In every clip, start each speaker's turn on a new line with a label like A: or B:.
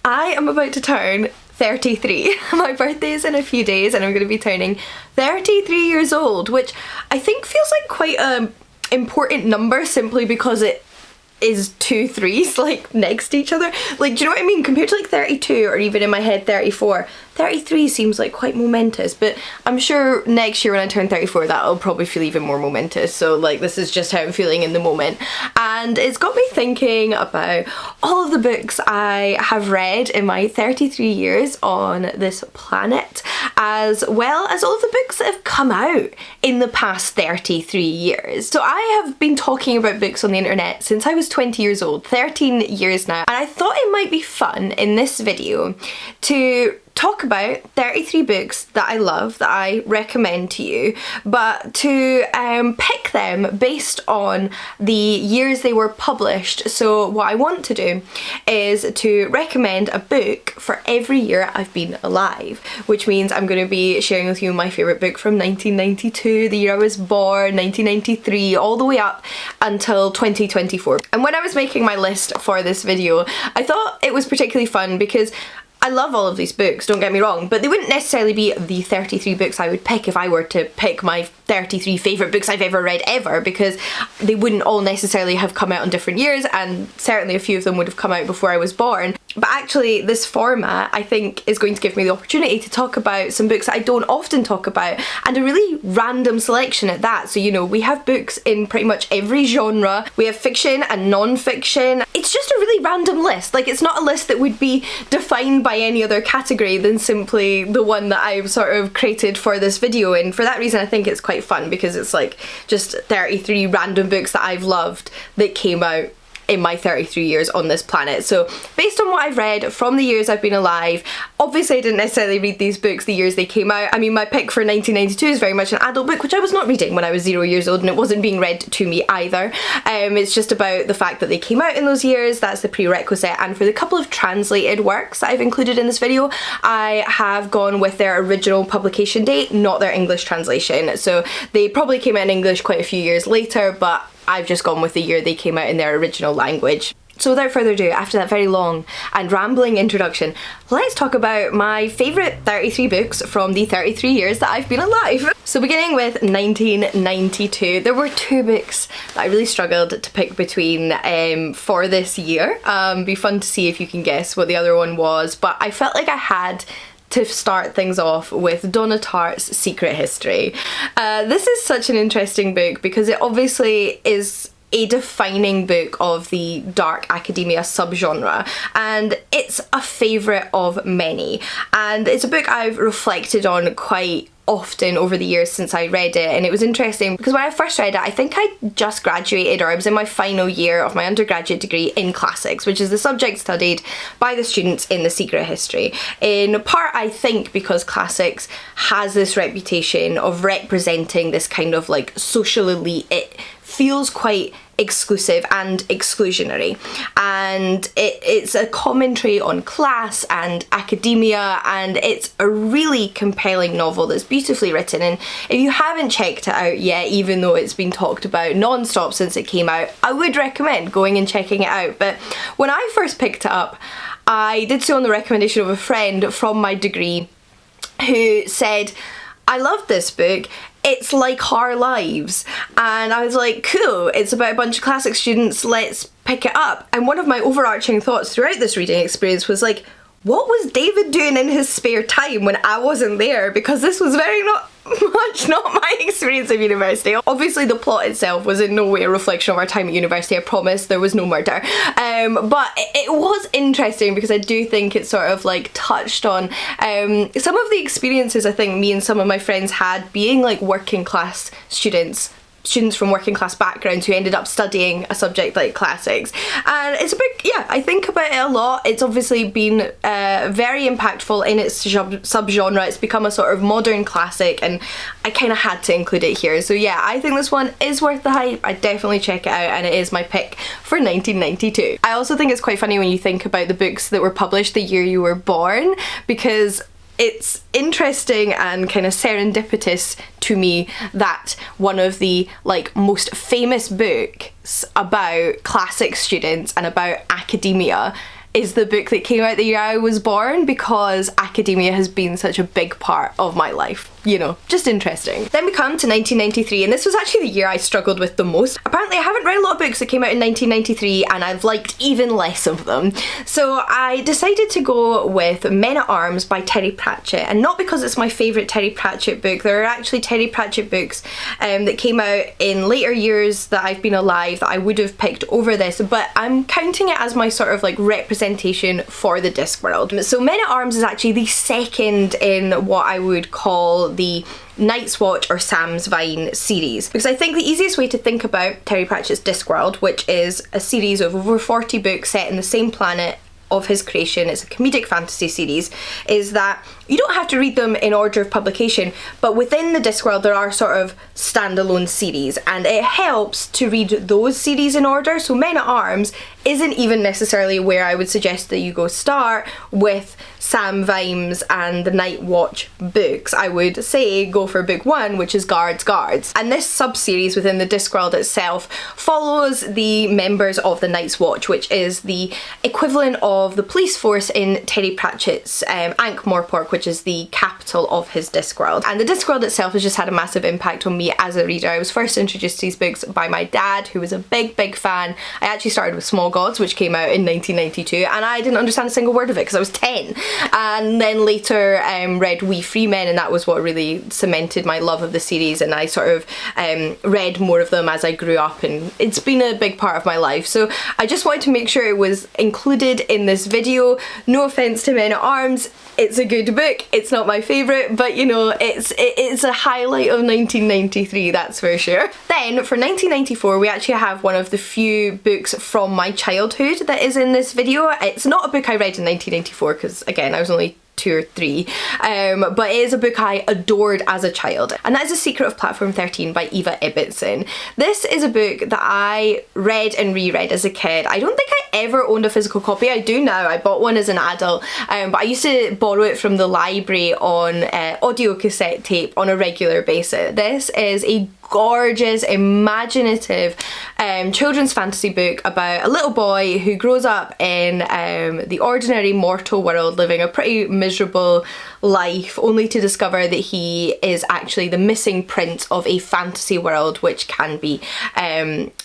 A: I am about to turn 33. My birthday is in a few days and I'm going to be turning 33 years old, which I think feels like quite an important number simply because it is 2 3s like next to each other. Like, do you know what I mean? Compared to like 32 or even in my head 34, 33 seems like quite momentous, but I'm sure next year when I turn 34 that'll probably feel even more momentous. So like, this is just how I'm feeling in the moment, and it's got me thinking about all of the books I have read in my 33 years on this planet, as well as all of the books that have come out in the past 33 years. So I have been talking about books on the internet since I was 20 years old, 13 years now, and I thought it might be fun in this video to talk about 33 books that I love, that I recommend to you, but to pick them based on the years they were published. So what I want to do is to recommend a book for every year I've been alive, which means I'm going to be sharing with you my favourite book from 1992, the year I was born, 1993, all the way up until 2024. And when I was making my list for this video, I thought it was particularly fun because I love all of these books, don't get me wrong, but they wouldn't necessarily be the 33 books I would pick if I were to pick my 33 favourite books I've ever read ever, because they wouldn't all necessarily have come out in different years, and certainly a few of them would have come out before I was born. But actually this format I think is going to give me the opportunity to talk about some books that I don't often talk about, and a really random selection at that. So, you know, we have books in pretty much every genre, we have fiction and non-fiction. It's just a really random list. Like, it's not a list that would be defined by any other category than simply the one that I've sort of created for this video, and for that reason I think it's quite fun because it's like just 33 random books that I've loved that came out in my 33 years on this planet. So based on what I've read from the years I've been alive, obviously I didn't necessarily read these books the years they came out. I mean, my pick for 1992 is very much an adult book, which I was not reading when I was 0 years old, and it wasn't being read to me either. It's just about the fact that they came out in those years, that's the prerequisite. And for the couple of translated works that I've included in this video, I have gone with their original publication date, not their English translation. So they probably came out in English quite a few years later, but I've just gone with the year they came out in their original language. So without further ado, after that very long and rambling introduction, let's talk about my favourite 33 books from the 33 years that I've been alive. So beginning with 1992, there were 2 books that I really struggled to pick between for this year. Be fun to see if you can guess what the other one was, but I felt like I had to start things off with Donna Tartt's Secret History. This is such an interesting book because it obviously is a defining book of the dark academia subgenre, and it's a favourite of many, and it's a book I've reflected on quite often over the years since I read it. And it was interesting because when I first read it, I think I just graduated, or I was in my final year of my undergraduate degree in classics, which is the subject studied by the students in the Secret History. In part, I think because classics has this reputation of representing this kind of like social elite, it feels quite exclusive and exclusionary, and it's a commentary on class and academia, and it's a really compelling novel that's beautifully written. And if you haven't checked it out yet, even though it's been talked about non-stop since it came out, I would recommend going and checking it out. But when I first picked it up, I did so on the recommendation of a friend from my degree who said, I love this book, it's like our lives. And I was like, cool, it's about a bunch of classic students, let's pick it up. And one of my overarching thoughts throughout this reading experience was like, what was David doing in his spare time when I wasn't there? Because this was very much not my experience of university. Obviously the plot itself was in no way a reflection of our time at university, I promise, there was no murder. But it was interesting because I do think it sort of like touched on some of the experiences I think me and some of my friends had being like working class students from working class backgrounds who ended up studying a subject like classics. And it's a book, yeah, I think about it a lot. It's obviously been very impactful in its subgenre. It's become a sort of modern classic, and I kind of had to include it here. So yeah, I think this one is worth the hype. I definitely check it out, and it is my pick for 1992. I also think it's quite funny when you think about the books that were published the year you were born, because it's interesting and kind of serendipitous to me that one of the like most famous books about classic students and about academia is the book that came out the year I was born, because academia has been such a big part of my life. You know, just interesting. Then we come to 1993, and this was actually the year I struggled with the most. Apparently I haven't read a lot of books that came out in 1993, and I've liked even less of them. So I decided to go with Men at Arms by Terry Pratchett, and not because it's my favourite Terry Pratchett book. There are actually Terry Pratchett books that came out in later years that I've been alive that I would have picked over this, but I'm counting it as my sort of like representation for the Discworld. So Men at Arms is actually the second in what I would call the Night's Watch or Sam's Vine series, because I think the easiest way to think about Terry Pratchett's Discworld, which is a series of over 40 books set in the same planet of his creation, it's a comedic fantasy series, is that you don't have to read them in order of publication, but within the Discworld there are sort of standalone series, and it helps to read those series in order. So Men at Arms isn't even necessarily where I would suggest that you go start with Sam Vimes and the Night Watch books. I would say go for book 1, which is Guards, Guards. And this sub-series within the Discworld itself follows the members of the Night's Watch, which is the equivalent of the police force in Terry Pratchett's Ankh-Morpork, which is the capital of his Discworld. And the Discworld itself has just had a massive impact on me as a reader. I was first introduced to these books by my dad, who was a big fan. I actually started with Small Gods, which came out in 1992, and I didn't understand a single word of it because I was 10. And then later read We Free Men, and that was what really cemented my love of the series, and I sort of read more of them as I grew up, and it's been a big part of my life. So I just wanted to make sure it was included in this video. No offense to Men at Arms, it's a good book. It's not my favourite, but you know, it's a highlight of 1993, that's for sure. Then for 1994 we actually have one of the few books from my childhood that is in this video. It's not a book I read in 1994 because again I was only 2 or 3, but it is a book I adored as a child, and that is The Secret of Platform 13 by Eva Ibbotson. This is a book that I read and reread as a kid. I don't think I ever owned a physical copy. I do now. I bought one as an adult, but I used to borrow it from the library on audio cassette tape on a regular basis. This is a gorgeous, imaginative children's fantasy book about a little boy who grows up in the ordinary mortal world, living a pretty miserable life, only to discover that he is actually the missing prince of a fantasy world which can be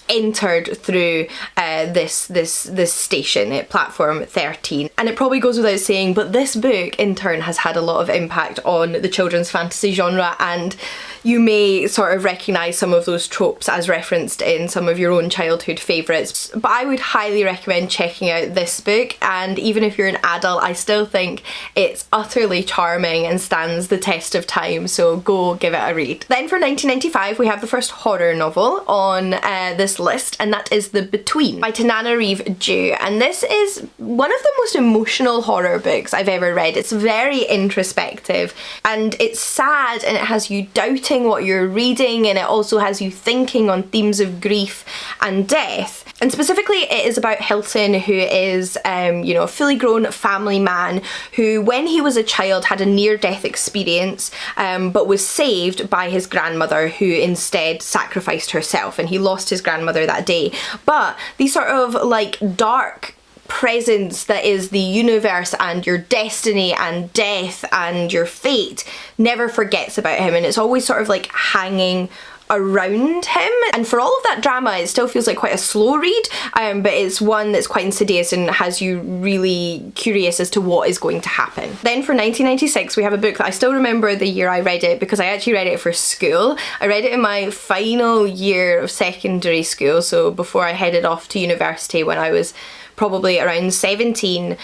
A: entered through this station at Platform 13. And it probably goes without saying, but this book in turn has had a lot of impact on the children's fantasy genre, and you may sort of recognise some of those tropes as referenced in some of your own childhood favourites. But I would highly recommend checking out this book, and even if you're an adult, I still think it's utterly charming and stands the test of time, so go give it a read. Then for 1995 we have the first horror novel on this list, and that is The Between by Tananarive Due, and this is one of the most emotional horror books I've ever read. It's very introspective, and it's sad, and it has you doubting what you're reading, and it also has you thinking on themes of grief and death. And specifically it is about Hilton, who is you know, a fully grown family man who when he was a child had a near-death experience, but was saved by his grandmother, who instead sacrificed herself, and he lost his grandmother that day. But these sort of like dark presence that is the universe and your destiny and death and your fate never forgets about him, and it's always sort of like hanging around him. And for all of that drama, it still feels like quite a slow read, but it's one that's quite insidious and has you really curious as to what is going to happen. Then for 1996 we have a book that I still remember the year I read it, because I actually read it for school. I read it in my final year of secondary school, so before I headed off to university when I was probably around 17,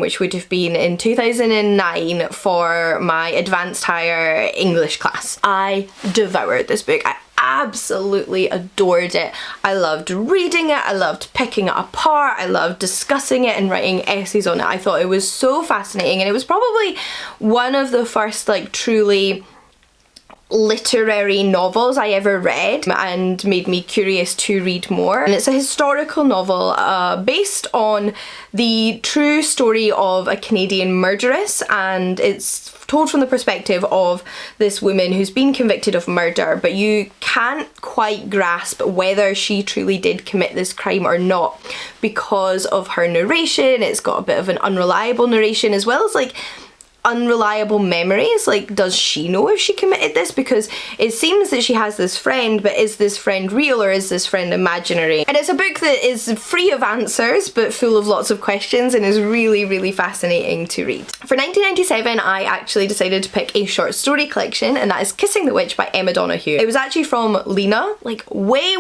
A: which would have been in 2009 for my advanced higher English class. I devoured this book. I absolutely adored it. I loved reading it, I loved picking it apart, I loved discussing it and writing essays on it. I thought it was so fascinating, and it was probably one of the first like truly literary novels I ever read and made me curious to read more. And it's a historical novel based on the true story of a Canadian murderess, and it's told from the perspective of this woman who's been convicted of murder, but you can't quite grasp whether she truly did commit this crime or not because of her narration. It's got a bit of an unreliable narration, as well as like unreliable memories. Like, does she know if she committed this? Because it seems that she has this friend, but is this friend real or is this friend imaginary? And it's a book that is free of answers but full of lots of questions and is really, really fascinating to read. For 1997, I actually decided to pick a short story collection, and that is Kissing the Witch by Emma Donoghue. It was actually from Lena, like way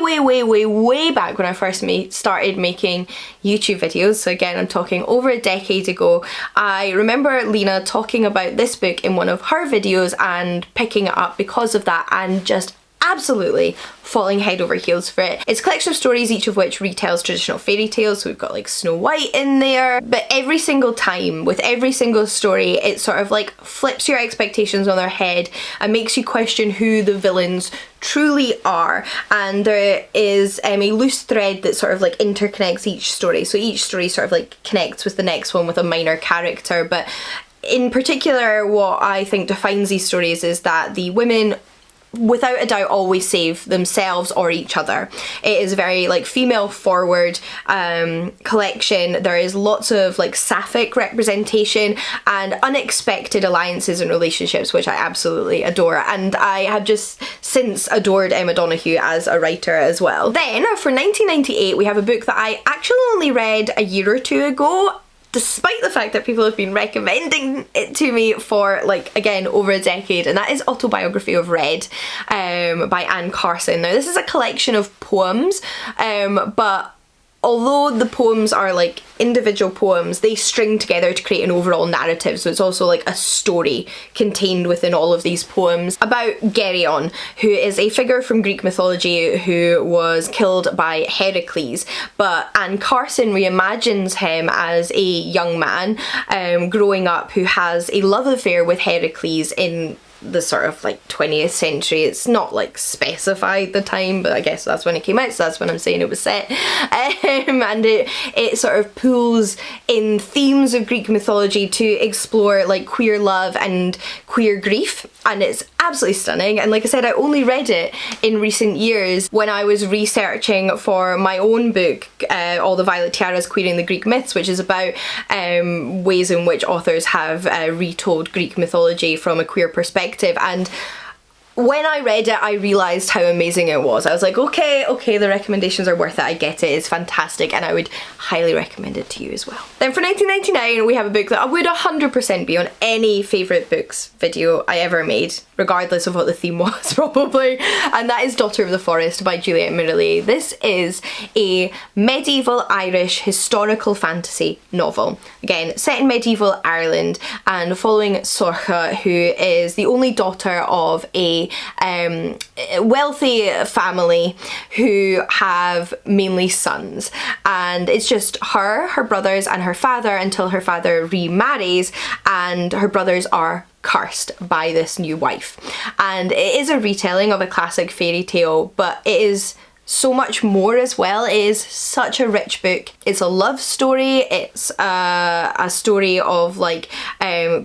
A: back when I first started making YouTube videos. So again, I'm talking over a decade ago. I remember Lena talking about this book in one of her videos and picking it up because of that, and just absolutely falling head over heels for it. It's a collection of stories, each of which retells traditional fairy tales. So we've got like Snow White in there, but every single time with every single story, it sort of like flips your expectations on their head and makes you question who the villains truly are. And there is a loose thread that sort of like interconnects each story. So each story sort of like connects with the next one with a minor character, but in particular, what I think defines these stories is that the women, without a doubt, always save themselves or each other. It is very like female forward collection. There is lots of like sapphic representation and unexpected alliances and relationships, which I absolutely adore, and I have just since adored Emma Donoghue as a writer as well. Then for 1998, we have a book that I actually only read a year or two ago, despite the fact that people have been recommending it to me for, like, again, over a decade, and that is Autobiography of Red by Anne Carson. Now, this is a collection of poems, but although the poems are like individual poems, they string together to create an overall narrative. So it's also like a story contained within all of these poems about Geryon, who is a figure from Greek mythology who was killed by Heracles. But Anne Carson reimagines him as a young man growing up who has a love affair with Heracles in the sort of like 20th century. It's not like specified the time, but I guess that's when it came out, so that's when I'm saying it was set. And it sort of pulls in themes of Greek mythology to explore like queer love and queer grief, and it's absolutely stunning. And like I said, I only read it in recent years when I was researching for my own book, All the Violet Tiaras Queering the Greek Myths, which is about ways in which authors have retold Greek mythology from a queer perspective. And when I read it, I realised how amazing it was. I was like, okay, the recommendations are worth it, I get it, it's fantastic, and I would highly recommend it to you as well. Then for 1999, we have a book that I would 100% be on any favourite books video I ever made, regardless of what the theme was, probably, and that is Daughter of the Forest by Juliet Marillier. This is a medieval Irish historical fantasy novel, again, set in medieval Ireland, and following Sorcha, who is the only daughter of a wealthy family who have mainly sons, and it's just her brothers and her father until her father remarries, and her brothers are cursed by this new wife. And it is a retelling of a classic fairy tale, but it is so much more as well. It is such a rich book. It's a love story. It's a story of like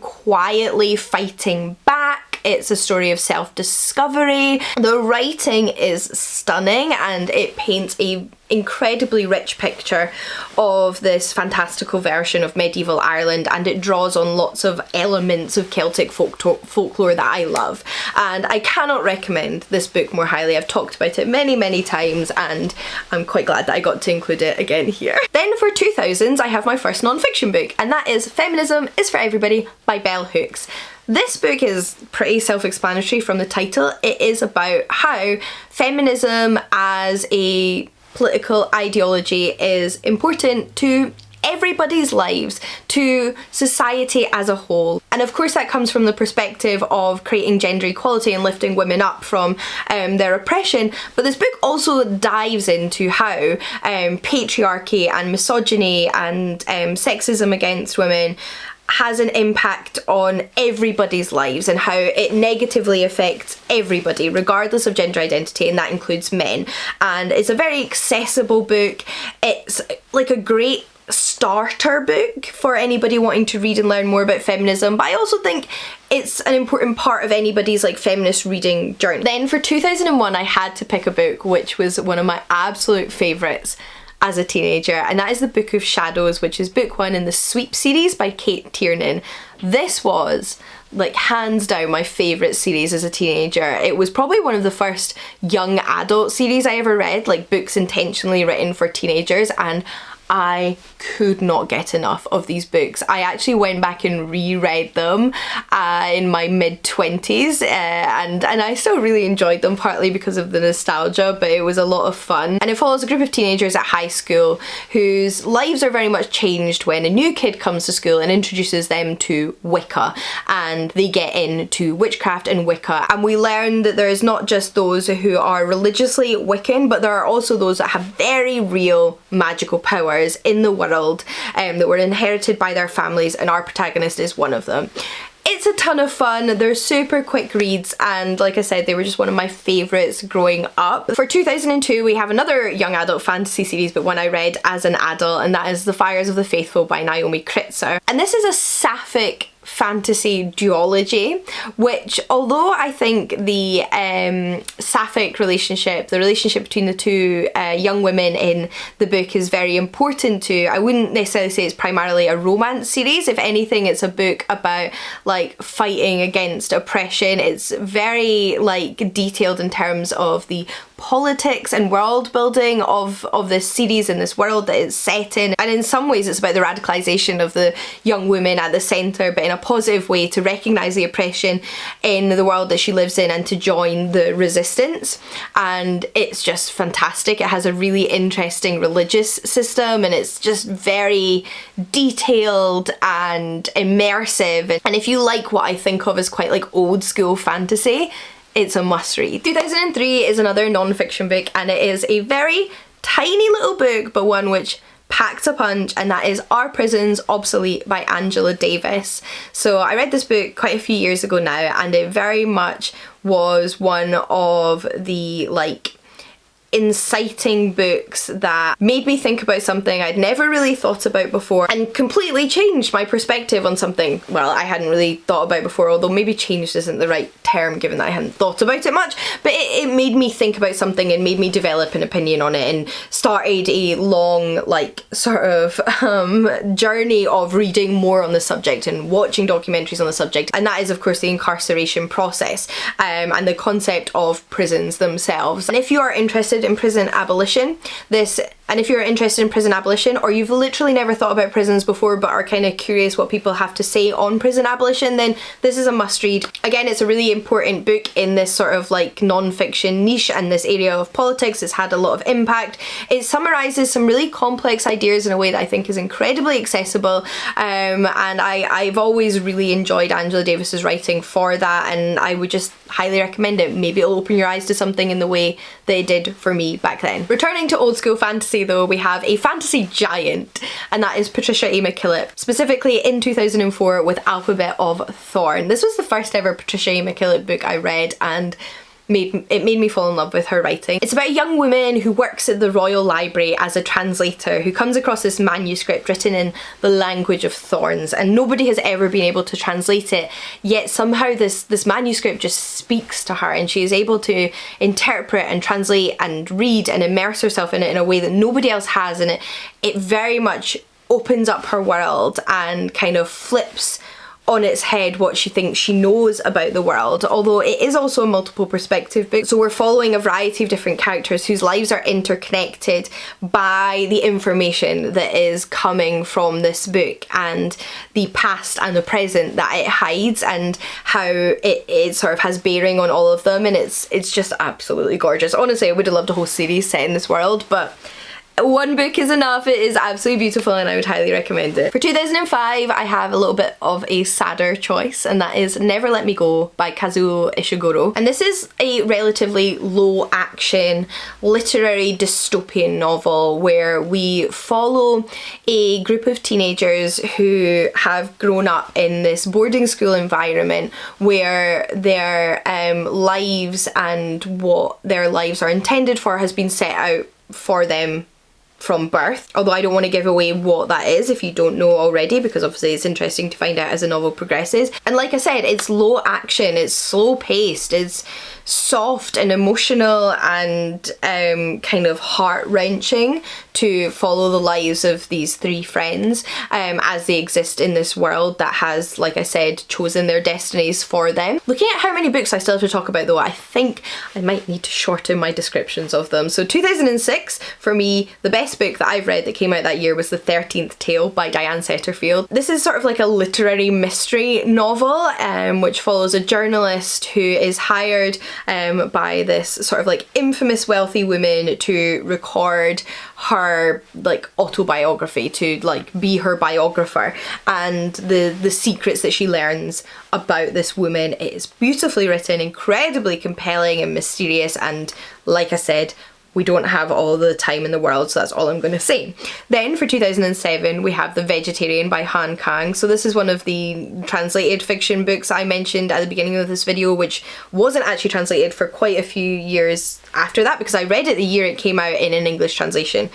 A: quietly fighting back. It's a story of self-discovery. The writing is stunning, and it paints a incredibly rich picture of this fantastical version of medieval Ireland, and it draws on lots of elements of Celtic folklore that I love, and I cannot recommend this book more highly. I've talked about it many times, and I'm quite glad that I got to include it again here. Then for 2000s, I have my first non-fiction book, and that is Feminism is for Everybody by Bell Hooks. This book is pretty self-explanatory from the title. It is about how feminism as a political ideology is important to everybody's lives, to society as a whole. And of course that comes from the perspective of creating gender equality and lifting women up from their oppression, but this book also dives into how patriarchy and misogyny and sexism against women has an impact on everybody's lives and how it negatively affects everybody regardless of gender identity, and that includes men. And it's a very accessible book. It's like a great starter book for anybody wanting to read and learn more about feminism, but I also think it's an important part of anybody's like feminist reading journey. Then for 2001 I had to pick a book which was one of my absolute favourites as a teenager, and that is The Book of Shadows, which is book 1 in the Sweep series by Kate Tiernan. This was like hands down my favourite series as a teenager. It was probably one of the first young adult series I ever read, like books intentionally written for teenagers, and I could not get enough of these books. I actually went back and reread them in my mid-20s and I still really enjoyed them, partly because of the nostalgia, but it was a lot of fun. And it follows a group of teenagers at high school whose lives are very much changed when a new kid comes to school and introduces them to Wicca, and they get into witchcraft and Wicca. And we learn that there is not just those who are religiously Wiccan, but there are also those that have very real magical powers in the world that were inherited by their families, and our protagonist is one of them. It's a ton of fun, they're super quick reads, and like I said, they were just one of my favourites growing up. For 2002 we have another young adult fantasy series, but one I read as an adult, and that is The Fires of the Faithful by Naomi Kritzer. And this is a sapphic fantasy duology, which, although I think the sapphic relationship, the relationship between the two young women in the book is very important to, I wouldn't necessarily say it's primarily a romance series. If anything, it's a book about like fighting against oppression. It's very like detailed in terms of the politics and world building of this series and this world that it's set in, and in some ways it's about the radicalisation of the young woman at the centre, but in a positive way, to recognise the oppression in the world that she lives in and to join the resistance. And it's just fantastic. It has a really interesting religious system, and it's just very detailed and immersive, and if you like what I think of as quite like old school fantasy, it's a must read. 2003 is another non-fiction book, and it is a very tiny little book, but one which packs a punch, and that is Are Prisons Obsolete by Angela Davis. So I read this book quite a few years ago now, and it very much was one of the like inciting books that made me think about something I'd never really thought about before, and completely changed my perspective on something, well, I hadn't really thought about before, although maybe changed isn't the right term given that I hadn't thought about it much, but it made me think about something and made me develop an opinion on it, and started a long like sort of journey of reading more on the subject and watching documentaries on the subject, and that is of course the incarceration process and the concept of prisons themselves. And if you are interested in prison abolition, or you've literally never thought about prisons before but are kind of curious what people have to say on prison abolition, then this is a must read. Again, it's a really important book in this sort of like non-fiction niche and this area of politics. It's had a lot of impact. It summarises some really complex ideas in a way that I think is incredibly accessible, and I've always really enjoyed Angela Davis's writing for that, and I would just highly recommend it. Maybe it'll open your eyes to something in the way that it did for me back then. Returning to old school fantasy though, we have a fantasy giant, and that is Patricia A. McKillip, specifically in 2004 with Alphabet of Thorn. This was the first ever Patricia A. McKillip book I read, and it made me fall in love with her writing. It's about a young woman who works at the Royal Library as a translator who comes across this manuscript written in the language of thorns, and nobody has ever been able to translate it, yet somehow this manuscript just speaks to her, and she is able to interpret and translate and read and immerse herself in it in a way that nobody else has, and it very much opens up her world and kind of flips on its head what she thinks she knows about the world, although it is also a multiple perspective book. So we're following a variety of different characters whose lives are interconnected by the information that is coming from this book and the past and the present that it hides, and how it sort of has bearing on all of them, and it's just absolutely gorgeous. Honestly, I would have loved a whole series set in this world, but One book is enough. It is absolutely beautiful and I would highly recommend it. For 2005, I have a little bit of a sadder choice, and that is Never Let Me Go by Kazuo Ishiguro. And this is a relatively low action literary dystopian novel where we follow a group of teenagers who have grown up in this boarding school environment where their lives and what their lives are intended for has been set out for them from birth. Although I don't want to give away what that is if you don't know already, because obviously it's interesting to find out as the novel progresses. And like I said, it's low action, it's slow paced, it's soft and emotional and kind of heart-wrenching to follow the lives of these three friends as they exist in this world that has, like I said, chosen their destinies for them. Looking at how many books I still have to talk about though, I think I might need to shorten my descriptions of them. So 2006, for me, the best book that I've read that came out that year was The 13th Tale by Diane Setterfield. This is sort of like a literary mystery novel which follows a journalist who is hired by this sort of like infamous wealthy woman to record her like autobiography, to like be her biographer, and the secrets that she learns about this woman. It is beautifully written, incredibly compelling and mysterious, and like I said, we don't have all the time in the world, so that's all I'm going to say. Then for 2007 we have The Vegetarian by Han Kang. So this is one of the translated fiction books I mentioned at the beginning of this video, which wasn't actually translated for quite a few years after that, because I read it the year it came out in an English translation,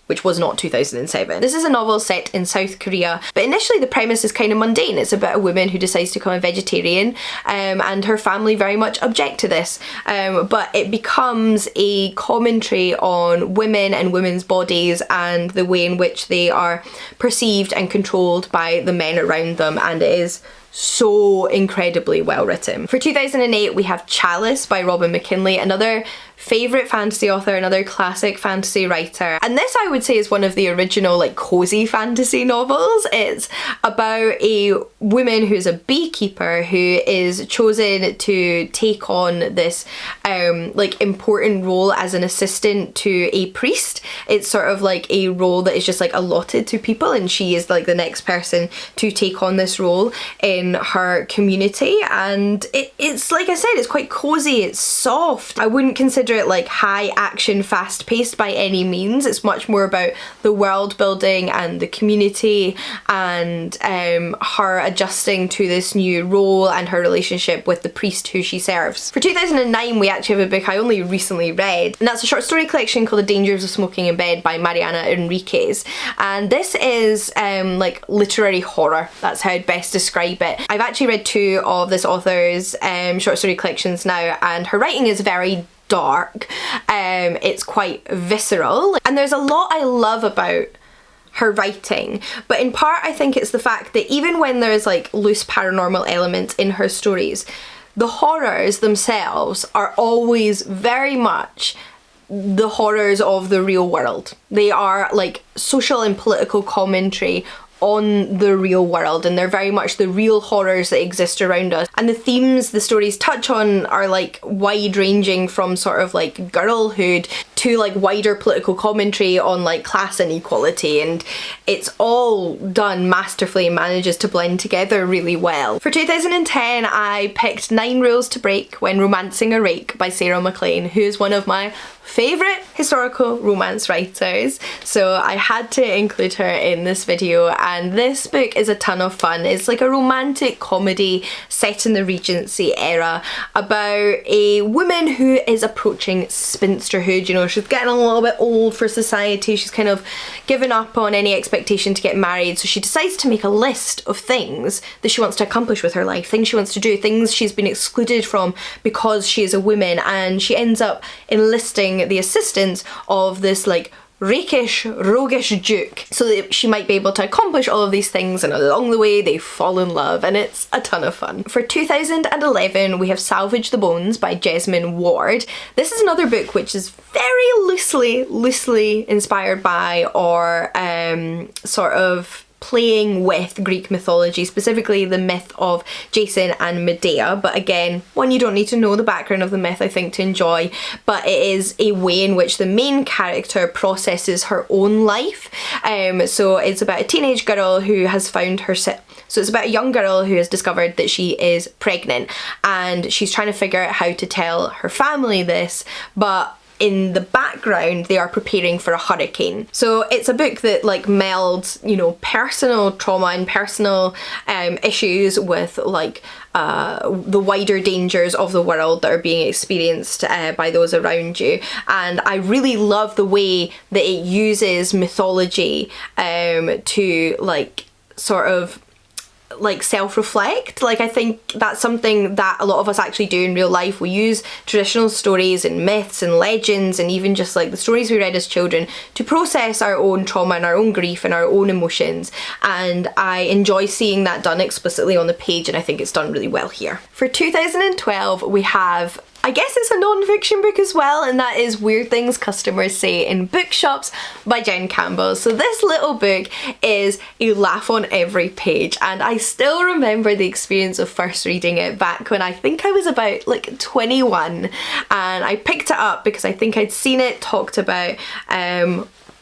A: which was not 2007. This is a novel set in South Korea, but initially the premise is kind of mundane. It's about a woman who decides to become a vegetarian, and her family very much object to this, but it becomes a commentary on women and women's bodies and the way in which they are perceived and controlled by the men around them, and it is so incredibly well written. For 2008 we have Chalice by Robin McKinley, another favourite fantasy author, another classic fantasy writer. And this I would say is one of the original like cozy fantasy novels. It's about a woman who's a beekeeper who is chosen to take on this like important role as an assistant to a priest. It's sort of like a role that is just like allotted to people, and she is like the next person to take on this role in her community. And it's like I said, it's quite cozy, it's soft. I wouldn't consider it like high action fast paced by any means. It's much more about the world building and the community and her adjusting to this new role and her relationship with the priest who she serves. For 2009 we actually have a book I only recently read, and that's a short story collection called The Dangers of Smoking in Bed by Mariana Enriquez, and this is like literary horror. That's how I'd best describe it. I've actually read two of this author's short story collections now, and her writing is very dark. It's quite visceral, and there's a lot I love about her writing, but in part I think it's the fact that even when there's like loose paranormal elements in her stories, the horrors themselves are always very much the horrors of the real world. They are like social and political commentary on the real world, and they're very much the real horrors that exist around us. And the themes the stories touch on are like wide ranging from sort of like girlhood to like wider political commentary on like class inequality, and it's all done masterfully and manages to blend together really well. For 2010 I picked 9 Rules to Break When Romancing a Rake by Sarah MacLean, who is one of my favourite historical romance writers, so I had to include her in this video. And this book is a ton of fun. It's like a romantic comedy set in the Regency era about a woman who is approaching spinsterhood. You know, she's getting a little bit old for society, she's kind of given up on any expectation to get married, so she decides to make a list of things that she wants to accomplish with her life, things she wants to do, things she's been excluded from because she is a woman, and she ends up enlisting the assistance of this like rakish, roguish duke so that she might be able to accomplish all of these things, and along the way they fall in love, and it's a ton of fun. For 2011 we have Salvage the Bones by Jesmyn Ward. This is another book which is very loosely inspired by or sort of playing with Greek mythology, specifically the myth of Jason and Medea. But again, one, you don't need to know the background of the myth, I think, to enjoy, but it is a way in which the main character processes her own life. So it's about a teenage girl who has found herself. So it's about a young girl who has discovered that she is pregnant, and she's trying to figure out how to tell her family this, but in the background they are preparing for a hurricane. So it's a book that like melds, you know, personal trauma and personal issues with like the wider dangers of the world that are being experienced by those around you. And I really love the way that it uses mythology to like sort of like self-reflect. Like I think that's something that a lot of us actually do in real life. We use traditional stories and myths and legends and even just like the stories we read as children to process our own trauma and our own grief and our own emotions, and I enjoy seeing that done explicitly on the page, and I think it's done really well here. For 2012 we have, I guess it's a non-fiction book as well, and that is Weird Things Customers Say in Bookshops by Jen Campbell. So this little book is a laugh on every page, and I still remember the experience of first reading it back when I think I was about like 21, and I picked it up because I think I'd seen it talked about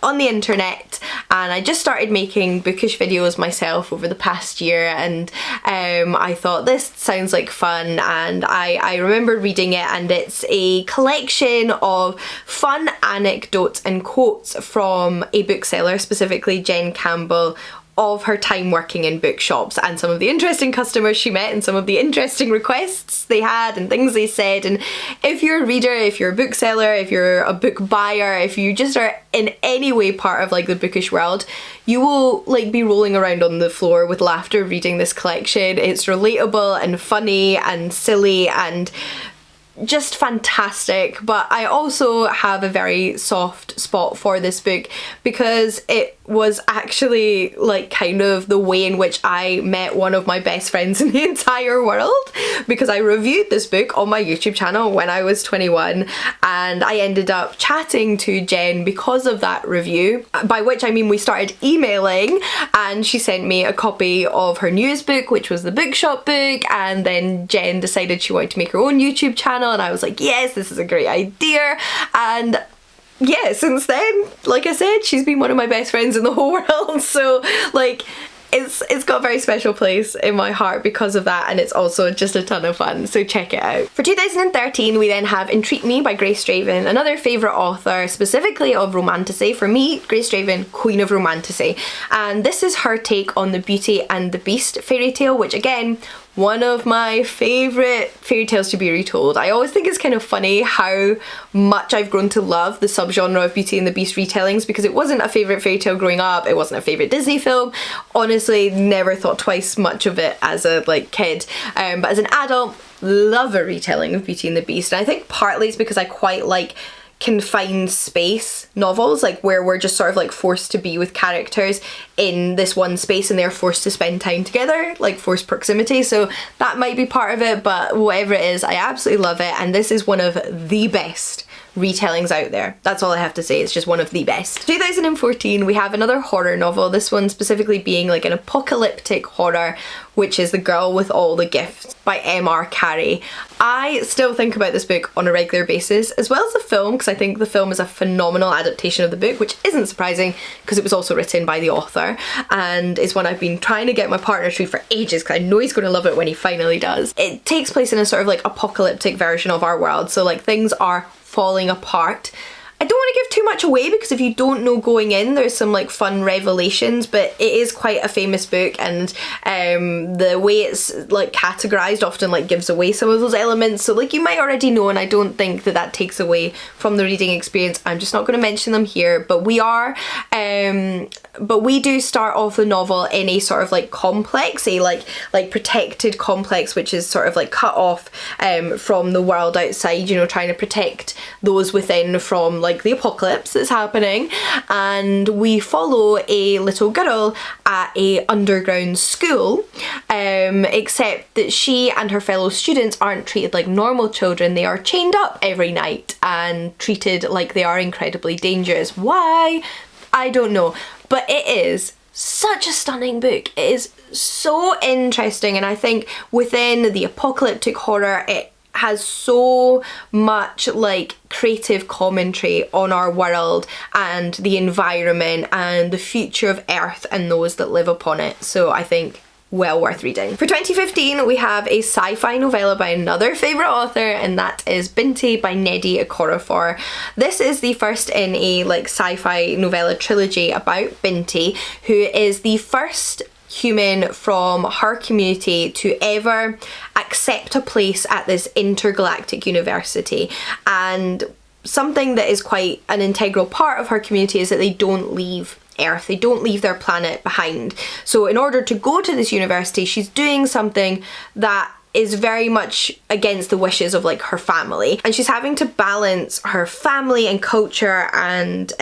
A: on the internet, and I just started making bookish videos myself over the past year, and I thought this sounds like fun, and I remember reading it, and it's a collection of fun anecdotes and quotes from a bookseller, specifically Jen Campbell, of her time working in bookshops and some of the interesting customers she met and some of the interesting requests they had and things they said. And if you're a reader, if you're a bookseller, if you're a book buyer, if you just are in any way part of like the bookish world, you will like be rolling around on the floor with laughter reading this collection. It's relatable and funny and silly and just fantastic. But I also have a very soft spot for this book because it was actually like kind of the way in which I met one of my best friends in the entire world, because I reviewed this book on my YouTube channel when I was 21, and I ended up chatting to Jen because of that review, by which I mean we started emailing, and she sent me a copy of her newest book, which was the Bookshop book, and then Jen decided she wanted to make her own YouTube channel, and I was like, yes, this is a great idea. And yeah, since then, like I said, she's been one of my best friends in the whole world. So like it's got a very special place in my heart because of that, and it's also just a ton of fun, so check it out. For 2013 we then have Entreat Me by Grace Draven, another favourite author, specifically of romantasy. For me, Grace Draven, queen of romantasy, and this is her take on the Beauty and the Beast fairy tale, which again, one of my favourite fairy tales to be retold. I always think it's kind of funny how much I've grown to love the subgenre of Beauty and the Beast retellings, because it wasn't a favourite fairy tale growing up, it wasn't a favourite Disney film, honestly never thought twice much of it as a like kid, but as an adult, love a retelling of Beauty and the Beast. And I think partly it's because I quite like confined space novels, like where we're just sort of like forced to be with characters in this one space and they're forced to spend time together, like forced proximity. So that might be part of it, but whatever it is, I absolutely love it, and this is one of the best retellings out there. That's all I have to say, it's just one of the best. 2014 we have another horror novel, this one specifically being like an apocalyptic horror, which is The Girl with All the Gifts by M.R. Carey. I still think about this book on a regular basis, as well as the film, because I think the film is a phenomenal adaptation of the book, which isn't surprising because it was also written by the author, and is one I've been trying to get my partner to read for ages because I know he's going to love it when he finally does. It takes place in a sort of like apocalyptic version of our world, so like things are falling apart. I don't want to give too much away because if you don't know going in, there's some like fun revelations, but it is quite a famous book, and the way it's like categorized often like gives away some of those elements, so like you might already know, and I don't think that that takes away from the reading experience. I'm just not going to mention them here, but we do start off the novel in a sort of like complex, a like protected complex, which is sort of like cut off from the world outside, you know, trying to protect those within from like the apocalypse that's happening. And we follow a little girl at a underground school, except that she and her fellow students aren't treated like normal children. They are chained up every night and treated like they are incredibly dangerous. Why? I don't know, but it is such a stunning book. It is so interesting, and I think within the apocalyptic horror, it has so much like creative commentary on our world and the environment and the future of Earth and those that live upon it. So I think well worth reading. For 2015, we have a sci-fi novella by another favourite author, and that is Binti by Nnedi Okorafor. This is the first in a like sci-fi novella trilogy about Binti, who is the first human from her community to ever accept a place at this intergalactic university. And something that is quite an integral part of her community is that they don't leave Earth. They don't leave their planet behind. So in order to go to this university, she's doing something that is very much against the wishes of like her family, and she's having to balance her family and culture and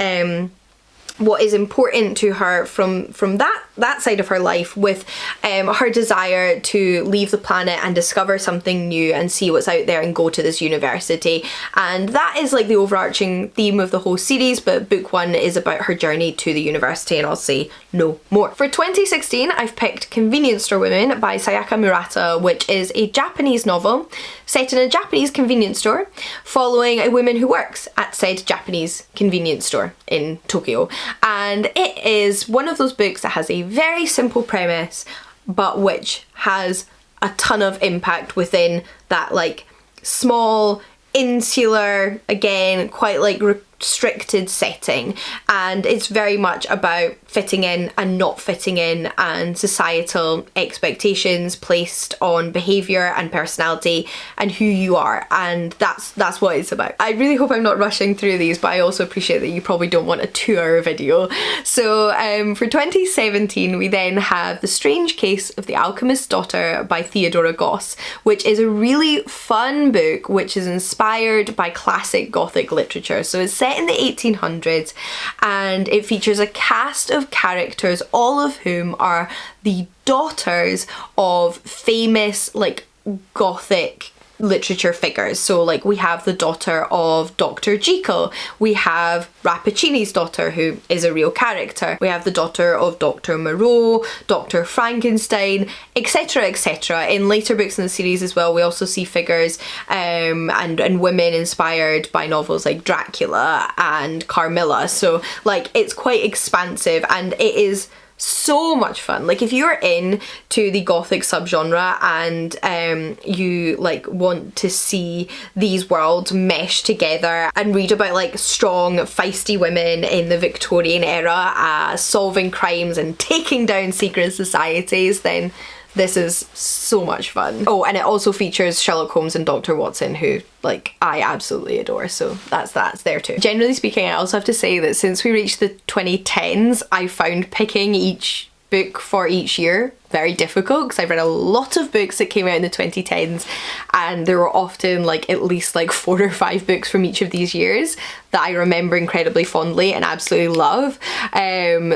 A: what is important to her from that side of her life with her desire to leave the planet and discover something new and see what's out there and go to this university. And that is like the overarching theme of the whole series, but book one is about her journey to the university, and I'll say no more. For 2016, I've picked Convenience Store Women by Sayaka Murata, which is a Japanese novel set in a Japanese convenience store following a woman who works at said Japanese convenience store in Tokyo. And it is one of those books that has a very simple premise, but which has a ton of impact within that like small, insular, again, quite like restricted setting. And it's very much about fitting in and not fitting in and societal expectations placed on behaviour and personality and who you are, and that's what it's about. I really hope I'm not rushing through these, but I also appreciate that you probably don't want a 2-hour video. So for 2017, we then have The Strange Case of the Alchemist's Daughter by Theodora Goss, which is a really fun book which is inspired by classic Gothic literature. So it's set in the 1800s, and it features a cast of characters, all of whom are the daughters of famous like Gothic literature figures. So like we have the daughter of Dr. Jekyll, we have Rappaccini's daughter, who is a real character, we have the daughter of Dr. Moreau, Dr. Frankenstein, etc, etc. In later books in the series as well, we also see figures and women inspired by novels like Dracula and Carmilla. So like it's quite expansive, and it is so much fun. Like if you're into the Gothic subgenre and you like want to see these worlds mesh together and read about like strong, feisty women in the Victorian era solving crimes and taking down secret societies, then this is so much fun. Oh, and it also features Sherlock Holmes and Dr. Watson, who like I absolutely adore, so that's there too. Generally speaking, I also have to say that since we reached the 2010s, I found picking each book for each year very difficult, because I've read a lot of books that came out in the 2010s, and there were often like at least like 4 or 5 books from each of these years that I remember incredibly fondly and absolutely love.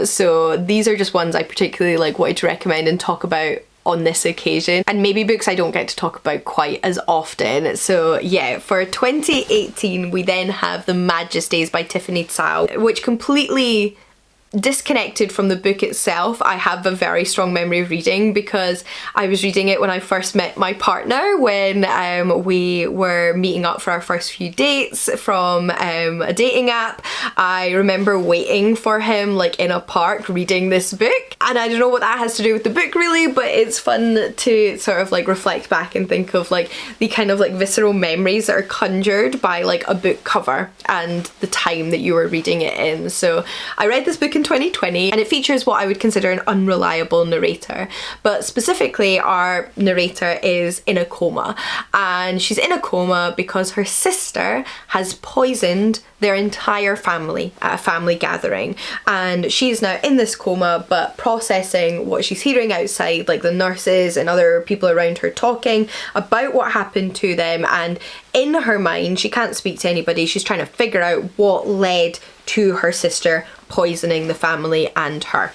A: So these are just ones I particularly like wanted to recommend and talk about on this occasion, and maybe books I don't get to talk about quite as often. So yeah, for 2018 we then have The Majesties by Tiffany Tsao, which completely disconnected from the book itself. I have a very strong memory of reading because I was reading it when I first met my partner, when we were meeting up for our first few dates from a dating app. I remember waiting for him like in a park reading this book, and I don't know what that has to do with the book really, but it's fun to sort of like reflect back and think of like the kind of like visceral memories that are conjured by like a book cover and the time that you were reading it in. So I read this book in 2020, and it features what I would consider an unreliable narrator, but specifically our narrator is in a coma, and she's in a coma because her sister has poisoned their entire family at a family gathering, and she's now in this coma but processing what she's hearing outside, like the nurses and other people around her talking about what happened to them, and in her mind she can't speak to anybody. She's trying to figure out what led to her sister poisoning the family and her.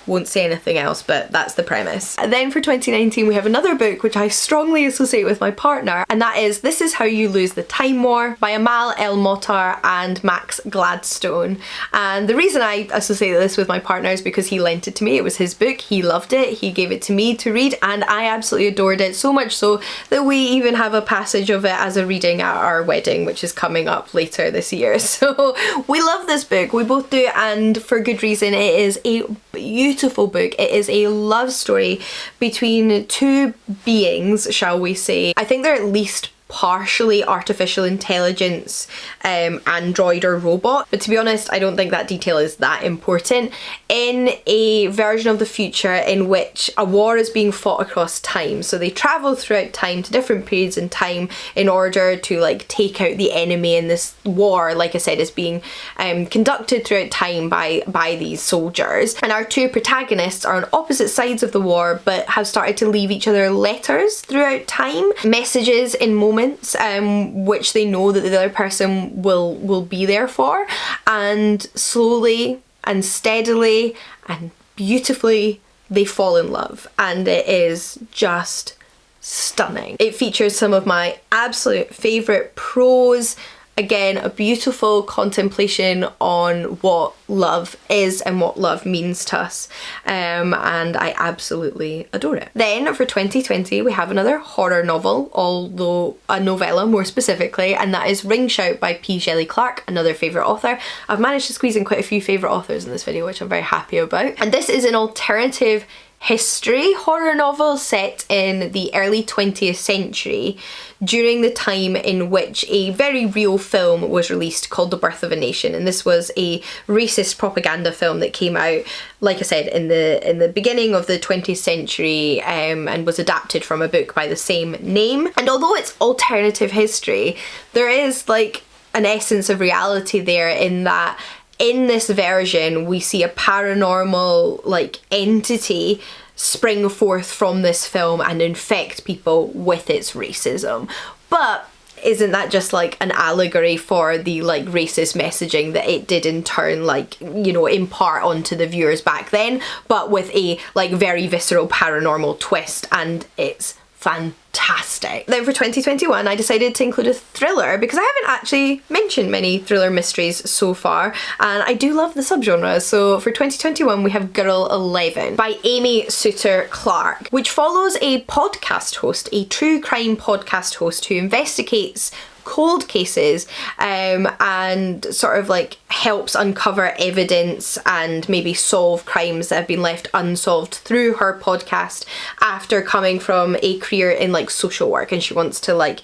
A: Won't say anything else, but that's the premise. And then for 2019 we have another book which I strongly associate with my partner, and that is This Is How You Lose the Time War by Amal El-Mottar and Max Gladstone. And the reason I associate this with my partner is because he lent it to me. It was his book, he loved it, he gave it to me to read, and I absolutely adored it, so much so that we even have a passage of it as a reading at our wedding, which is coming up later this year. So we love this book, we both do, and for good reason. It is a beautiful book. It is a love story between two beings, shall we say. I think they're at least partially artificial intelligence, android or robot, but to be honest I don't think that detail is that important. In a version of the future in which a war is being fought across time, so they travel throughout time to different periods in time in order to like take out the enemy, and this war, like I said, is being conducted throughout time by these soldiers, and our two protagonists are on opposite sides of the war but have started to leave each other letters throughout time, messages in moments which they know that the other person will be there for, and slowly and steadily and beautifully they fall in love, and it is just stunning. It features some of my absolute favourite prose. Again, a beautiful contemplation on what love is and what love means to us, and I absolutely adore it. Then for 2020 we have another horror novel, although a novella more specifically, and that is Ring Shout by P. Shelley Clark, another favourite author. I've managed to squeeze in quite a few favourite authors in this video, which I'm very happy about. And this is an alternative history horror novel set in the early 20th century during the time in which a very real film was released called The Birth of a Nation, and this was a racist propaganda film that came out, like I said, in the beginning of the 20th century, and was adapted from a book by the same name. And although it's alternative history, there is like an essence of reality there, in that in this version we see a paranormal like entity spring forth from this film and infect people with its racism. But isn't that just like an allegory for the like racist messaging that it did in turn, like, you know, impart onto the viewers back then, but with a like very visceral paranormal twist, and it's fantastic. Then for 2021 I decided to include a thriller because I haven't actually mentioned many thriller mysteries so far, and I do love the subgenre. So for 2021 we have Girl 11 by Amy Suter Clark, which follows a podcast host, a true crime podcast host who investigates cold cases and sort of like helps uncover evidence and maybe solve crimes that have been left unsolved through her podcast after coming from a career in like social work, and she wants to like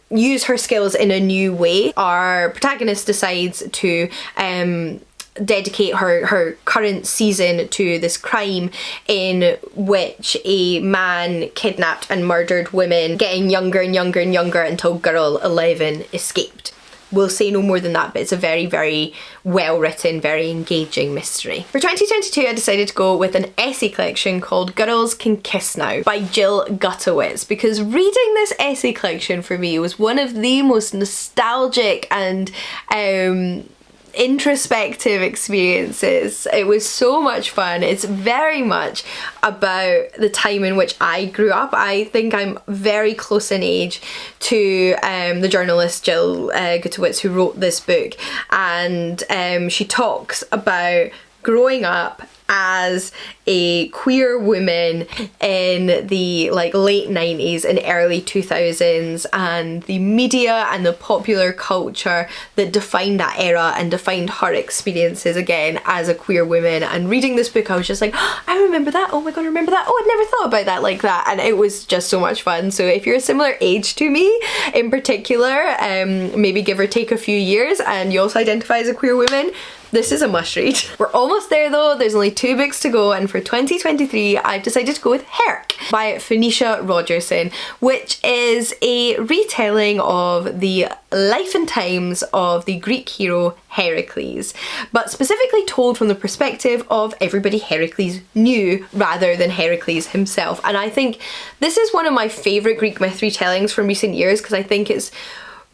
A: use her skills in a new way. Our protagonist decides to dedicate her current season to this crime in which a man kidnapped and murdered women, getting younger and younger and younger until Girl 11 escaped. We'll say no more than that, but it's a very, very well written, very engaging mystery. For 2022 I decided to go with an essay collection called Girls Can Kiss Now by Jill Gutowitz, because reading this essay collection for me was one of the most nostalgic and introspective experiences. It was so much fun. It's very much about the time in which I grew up. I think I'm very close in age to the journalist Jill Gutowitz who wrote this book, and she talks about growing up as a queer woman in the like late 90s and early 2000s, and the media and the popular culture that defined that era and defined her experiences again as a queer woman. And reading this book I was just like, oh, I remember that, oh my god, I remember that, oh, I'd never thought about that like that, and it was just so much fun. So if you're a similar age to me in particular, maybe give or take a few years, and you also identify as a queer woman, this is a must read. We're almost there though, there's only 2 books to go, and for 2023 I've decided to go with Herc by Phoenicia Rogerson, which is a retelling of the life and times of the Greek hero Heracles, but specifically told from the perspective of everybody Heracles knew rather than Heracles himself. And I think this is one of my favourite Greek myth retellings from recent years, because I think it's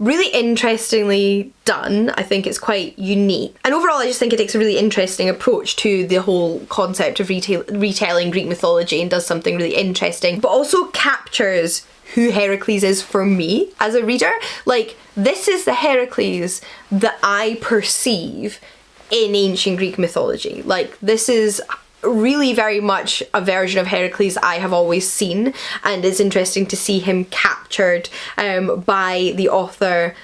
A: really interestingly done. I think it's quite unique. And overall, I just think it takes a really interesting approach to the whole concept of retelling Greek mythology and does something really interesting, but also captures who Heracles is for me as a reader. Like, this is the Heracles that I perceive in ancient Greek mythology. Like, this is really very much a version of Heracles I have always seen, and it's interesting to see him captured by the author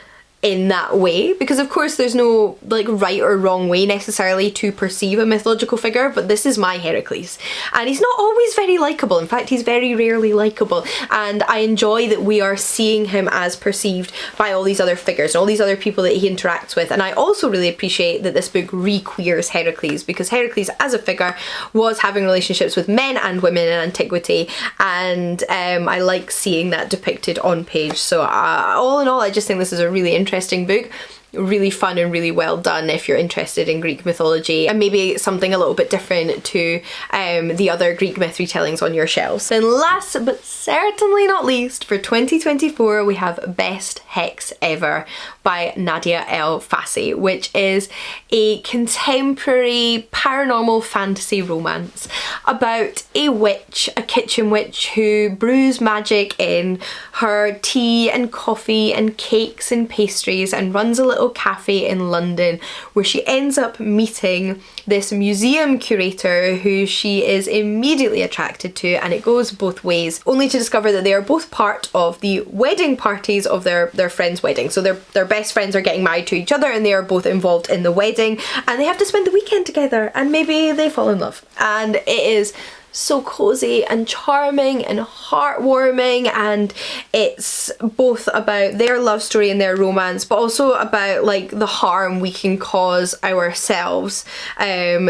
A: in that way, because of course there's no like right or wrong way necessarily to perceive a mythological figure, but this is my Heracles, and he's not always very likable. In fact, he's very rarely likable, and I enjoy that we are seeing him as perceived by all these other figures and all these other people that he interacts with. And I also really appreciate that this book re-queers Heracles, because Heracles as a figure was having relationships with men and women in antiquity, and I like seeing that depicted on page. So all in all, I just think this is a really interesting book, really fun and really well done if you're interested in Greek mythology, and maybe something a little bit different to the other Greek myth retellings on your shelves. And last but certainly not least, for 2024 we have Best Hex Ever by Nadia El Fassi, which is a contemporary paranormal fantasy romance about a witch, a kitchen witch, who brews magic in her tea and coffee and cakes and pastries and runs a little cafe in London, where she ends up meeting this museum curator who she is immediately attracted to, and it goes both ways, only to discover that they are both part of the wedding parties of their friend's wedding. So their best friends are getting married to each other, and they are both involved in the wedding, and they have to spend the weekend together, and maybe they fall in love. And it is so cozy and charming and heartwarming, and it's both about their love story and their romance, but also about like the harm we can cause ourselves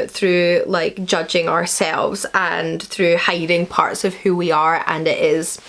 A: through like judging ourselves and through hiding parts of who we are. And it is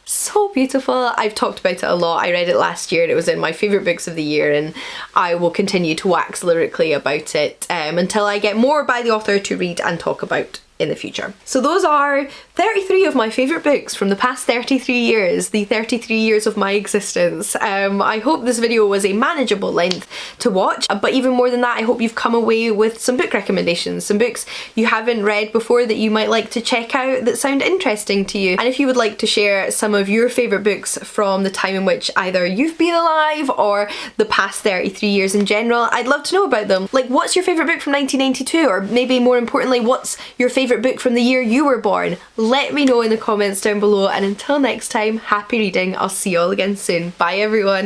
A: so beautiful. I've talked about it a lot. I read it last year and it was in my favourite books of the year, and I will continue to wax lyrically about it until I get more by the author to read and talk about in the future. So those are 33 of my favourite books from the past 33 years, the 33 years of my existence. I hope this video was a manageable length to watch, but even more than that, I hope you've come away with some book recommendations, some books you haven't read before that you might like to check out that sound interesting to you. And if you would like to share some of your favourite books from the time in which either you've been alive or the past 33 years in general, I'd love to know about them. Like, what's your favourite book from 1992? Or maybe more importantly, what's your favourite book from the year you were born? Let me know in the comments down below, and until next time, happy reading. I'll see you all again soon. Bye everyone.